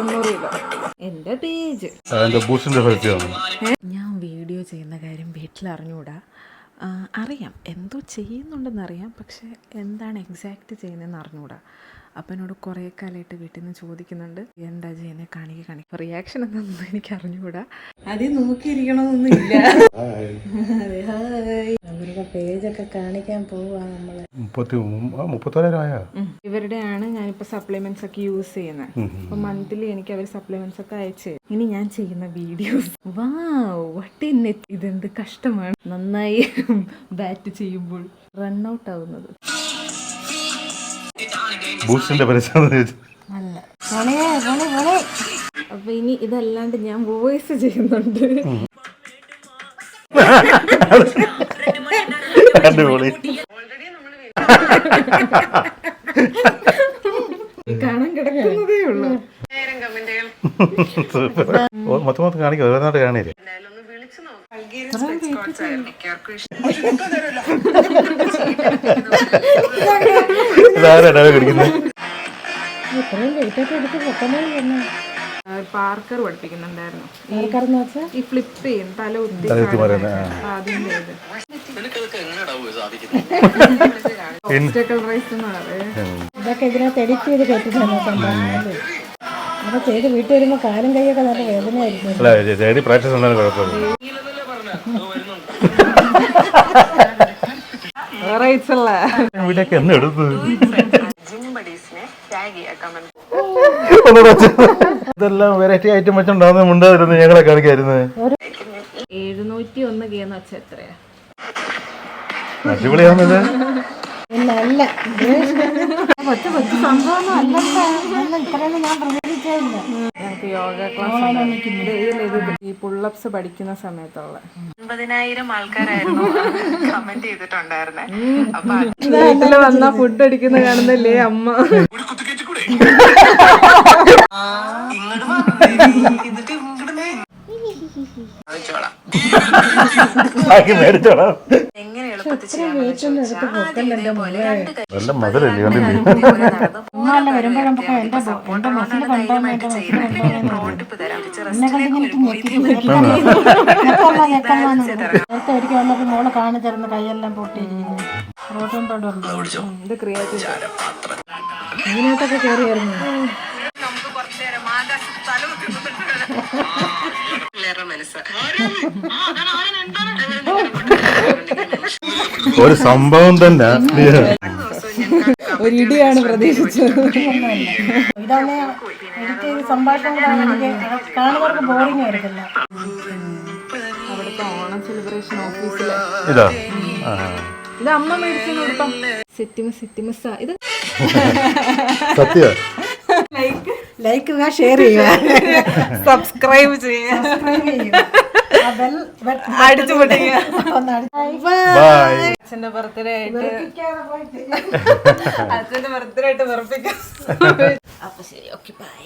90 kilo. എൻ്റെ page ഞാൻ video ചെയ്യുന്ന കാര്യം വീട്ടിൽ അറിഞ്ഞുകൂടാ. അറിയാം എന്തോ ചെയ്യുന്നുണ്ടെന്നറിയാം, പക്ഷെ എന്താണ് എക്സാക്റ്റ് ചെയ്യുന്നതെന്ന് അറിഞ്ഞുകൂടാ. അപ്പം എന്നോട് കുറേ കാലമായിട്ട് വീട്ടിൽ നിന്ന് ചോദിക്കുന്നുണ്ട് എന്താ ചെയ്യുന്നത്, കാണിക്കുക. റിയാക്ഷൻ എന്താണെന്ന് എനിക്ക് അറിഞ്ഞുകൂടാ. അതിൽ നോക്കിയിരിക്കണമെന്നൊന്നും ഇല്ല. അവരുടെ പേജൊക്കെ കാണിക്കാൻ പോവാ നമ്മള്. 34,000 ഇവരുടെയാണ് ഞാനിപ്പോൾ സപ്ലിമെന്റ്സ് ഒക്കെ യൂസ് ചെയ്യുന്നത്. അപ്പൊ മന്ത്ലി എനിക്ക് അവർ സപ്ലിമെന്റ്സ് ഒക്കെ അയച്ചു. ഇനി ഞാൻ ചെയ്യുന്ന വീഡിയോസ് ഇതെന്ത് കഷ്ടമാണ്. നന്നായി ബാറ്റ് ചെയ്യുമ്പോൾ റൺ ഔട്ട് ആവുന്നത്. അപ്പൊ ഇനി ഇതല്ലാണ്ട് ഞാൻ വോയിസ് ചെയ്യുന്നുണ്ട്. കാണാൻ കിടക്കുന്നതേ ഉള്ളൂ. മൊത്തം കാണിക്കാം കാണില്ലേ. പാർക്കർ പഠിപ്പിക്കുന്നുണ്ടായിരുന്നു. ഈ ഫ്ലിപ്പ് ചെയ്യും തല ഉത്തി. ഇതൊക്കെ ഇതിനകത്ത് എഡിറ്റ് ചെയ്ത് കെട്ടിട്ടാണ് സംഭവം. അപ്പൊ ചെയ്ത് വീട്ടിൽ വരുമ്പോ കാലും കൈയൊക്കെ നല്ല വേദനയായിരിക്കും. ഇതെല്ലാം വെറൈറ്റി ഐറ്റം വെച്ചുണ്ടാകുന്ന മുണ്ടായിരുന്നു ഞങ്ങളെ കാണിക്കായിരുന്നു. 701 എന്ന് വെച്ചാൽ എത്രയാ? അടിപൊളിയാവുന്നത് അല്ല കൊച്ചു കൊച്ചു സംഭവമൊന്നും അല്ലല്ലോ. ഇത്രയൊന്നും ഞാൻ പ്രതീക്ഷിച്ചില്ല. ഞങ്ങൾക്ക് യോഗ ക്ലാസ് ഈ പുള്ളപ്സ് പഠിക്കുന്ന സമയത്തുള്ള 50,000 ആൾക്കാരായിരുന്നു കമന്റ് ചെയ്തിട്ടുണ്ടായിരുന്നേ. അപ്പൊ വീട്ടില് വന്നാ ഫുഡ് അടിക്കുന്ന കാണുന്നല്ലേ അമ്മ. എങ്ങനെ എളുപ്പത്തിൽ ചെയ്യാൻ മോള് കാണിച്ചിരുന്ന കൈയെല്ലാം പൊട്ടി റോട്ടും ഇത് ക്രിയേറ്റീവ് ഇതിനകത്തൊക്കെ കയറിയായിരുന്നു. ഒരു സംഭവം തന്നെ. ഒരു ഇടിയാണ് പ്രതീക്ഷിച്ചത്. ഇതാണ് എനിക്ക് സംഭാഷണങ്ങളാണ് എനിക്ക് കാണുന്നവർക്ക് ബോറിംഗ് ആയിരിക്കില്ല. അവിടുത്തെ ഓണം സെലിബ്രേഷൻ ഓഫീസില് ഇതാ ഇത് അമ്മ മേടിച്ചു കൊടുക്കാം. സെറ്റിമസ് ഇത് സത്യ ലൈക്ക് ഷെയർ ചെയ്യുക, സബ്സ്ക്രൈബ് ചെയ്യുക, അടിച്ചു പൊട്ടിക്കുക. അച്ഛന്റെ ബർത്ത്ഡേ ആയിട്ട് വെറുപ്പിക്കാം. അപ്പൊ ശരി, ഓക്കെ, ബൈ.